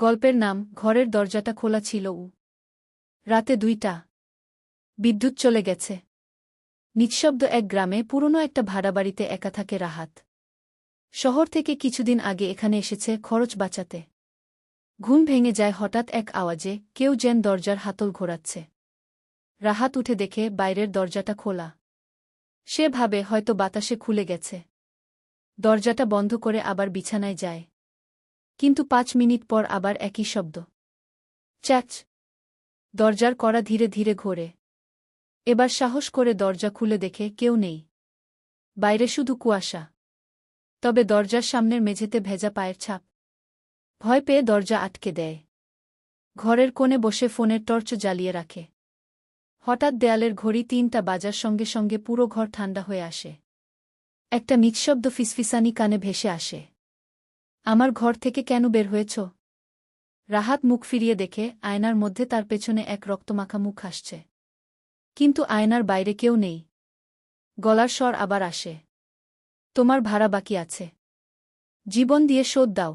গল্পের নাম ঘরের দরজাটা খোলা ছিল। রাতে ২টা। বিদ্যুৎ চলে গেছে। নিঃশব্দ এক গ্রামে পুরনো একটা ভাড়াবাড়িতে একা থাকে রাহাত। শহর থেকে কিছুদিন আগে এখানে এসেছে খরচ বাঁচাতে। ঘুম ভেঙে যায় হঠাৎ এক আওয়াজে, কেউ যেন দরজার হাতল ঘোরাচ্ছে। রাহাত উঠে দেখে বাইরের দরজাটা খোলা। সে ভাবে হয়তো বাতাসে খুলে গেছে। দরজাটা বন্ধ করে আবার বিছানায় যায়। কিন্তু ৫ মিনিট পর আবার একই শব্দ। চ্যাচ। দরজার কড়া ধীরে ধীরে ঘোরে। এবার সাহস করে দরজা খুলে দেখে কেউ নেই। বাইরে শুধু কুয়াশা। তবে দরজার সামনের মেঝেতে ভেজা পায়ের ছাপ। ভয় পেয়ে দরজা আটকে দেয়। ঘরের কোণে বসে ফোনের টর্চ জ্বালিয়ে রাখে। হঠাৎ দেয়ালের ঘড়ি ৩টা বাজার সঙ্গে সঙ্গে পুরো ঘর ঠান্ডা হয়ে আসে। একটা নিঃশব্দ ফিসফিসানি কানে ভেসে আসে। আমার ঘর থেকে কেন বের হয়েছ? রাহাত মুখ ফিরিয়ে দেখে আয়নার মধ্যে তার পেছনে এক রক্তমাখা মুখ আসছে। কিন্তু আয়নার বাইরে কেউ নেই। গলার স্বর আবার আসে। তোমার ভাড়া বাকি আছে। জীবন দিয়ে শোধ দাও।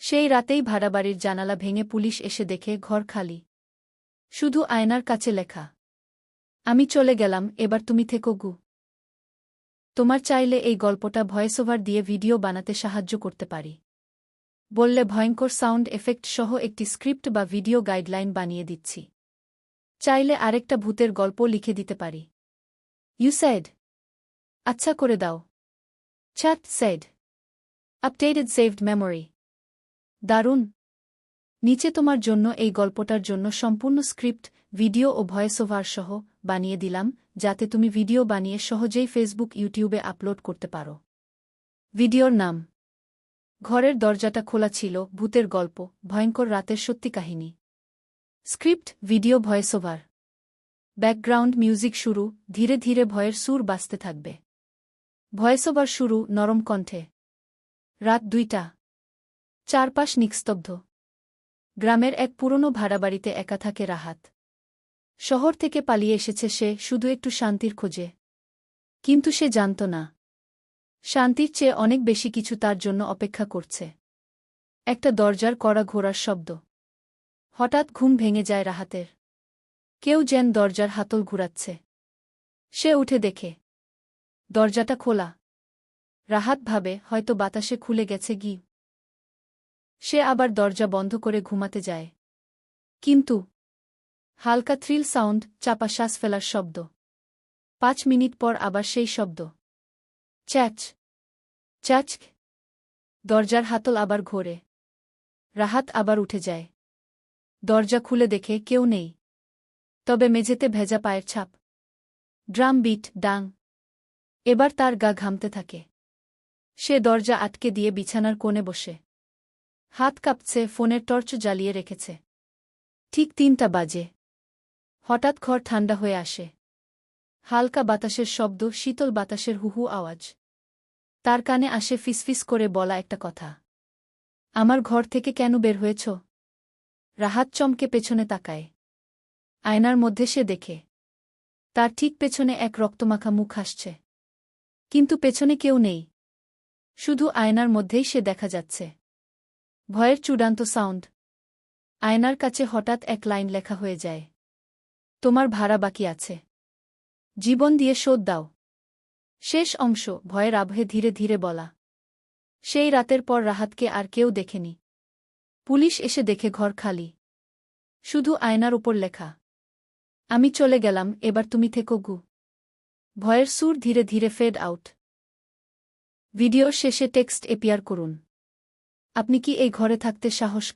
সেই রাতেই ভাড়াবাড়ির জানালা ভেঙে পুলিশ এসে দেখে ঘর খালি। শুধু আয়নার কাছে লেখা, আমি চলে গেলাম, এবার তুমি থেকো গু। তোমার চাইলে এই গল্পটা ভয়েস ওভার দিয়ে ভিডিও বানাতে সাহায্য করতে পারি। বললে ভয়ঙ্কর সাউন্ড এফেক্ট সহ একটি স্ক্রিপ্ট বা ভিডিও গাইডলাইন বানিয়ে দিচ্ছি। চাইলে আরেকটা ভূতের গল্প লিখে দিতে পারি। You said. আচ্ছা করে দাও। Chat said. Updated saved memory. দারুণ। নিচে তোমার জন্য এই গল্পটার জন্য সম্পূর্ণ স্ক্রিপ্ট, ভিডিও ও ভয়েস ওভার সহ বানিয়ে দিলাম, যাতে তুমি ভিডিও বানিয়ে সহজেই ফেসবুক, ইউটিউবে আপলোড করতে পারো। ভিডিওর নাম ঘরের দরজাটা খোলা ছিল, ভূতের গল্প, ভয়ঙ্কর রাতের সত্যি কাহিনী। Script, video, voice over. Background music শুরু, ধীরে ধীরে ভয়ের সুর বাজতে থাকবে। ভয়েস ওভার শুরু, নরম কণ্ঠে। রাত ২টা। চারপাশ নিস্তব্ধ। গ্রামের এক পুরনো ভাড়াবাড়িতে একা থাকে রাহাত। শহর থেকে পালিয়ে এসেছে সে শুধু একটু শান্তির খোঁজে। কিন্তু সে জানত না, শান্তির চেয়ে অনেক বেশি কিছু তার জন্য অপেক্ষা করছে। একটা দরজার কড়া ঘোরার শব্দ। হঠাৎ ঘুম ভেঙে যায় রাহাতের। কেউ যেন দরজার হাতল ঘুরাচ্ছে। সে উঠে দেখে দরজাটা খোলা। রাহাত ভাবে হয়তো বাতাসে খুলে গেছে গি। সে আবার দরজা বন্ধ করে ঘুমাতে যায়। কিন্তু হালকা থ্রিল সাউন্ড, চাপা শ্বাস ফেলার শব্দ। ৫ মিনিট পর আবার সেই শব্দ। চ্যাচ চ্যাচ। দরজার হাতল আবার ঘোরে। রাহাত আবার উঠে যায়। দরজা খুলে দেখে কেউ নেই। তবে মেঝেতে ভেজা পায়ের ছাপ। ড্রাম বিট, ডাং। এবার তার গা ঘামতে থাকে। সে দরজা আটকে দিয়ে বিছানার কোণে বসে। হাত কাঁপছে, ফোনের টর্চ জ্বালিয়ে রেখেছে। ঠিক ৩টা বাজে। হঠাৎ ঘর ঠান্ডা হয়ে আসে। হালকা বাতাসের শব্দ, শীতল বাতাসের হুহু আওয়াজ। তার কানে আসে ফিসফিস করে বলা একটা কথা, আমার ঘর থেকে কেন বের হয়েছ? রাহাত চমকে পেছনে তাকায়। আয়নার মধ্যে সে দেখে তার ঠিক পেছনে এক রক্তমাখা মুখ আসছে। কিন্তু পেছনে কেউ নেই। শুধু আয়নার মধ্যেই সে দেখা যাচ্ছে। ভয়ের চূড়ান্ত সাউন্ড। আয়নার কাছে হঠাৎ এক লাইন লেখা হয়ে যায়, তোমার ভাড়া বাকি আছে। জীবন দিয়ে শোধ দাও। শেষ অংশ ভয়ের আবহে ধীরে ধীরে বলা। সেই রাতের পর রাহাতকে আর কেউ দেখেনি। পুলিশ এসে দেখে ঘর খালি। শুধু আয়নার উপর লেখা, আমি চলে গেলাম, এবার তুমি থেকো গু। ভয়ের সুর ধীরে ধীরে ফেড আউট। ভিডিওর শেষে টেক্সট এপিয়ার করুন, আপনি কি এই ঘরে থাকতে সাহস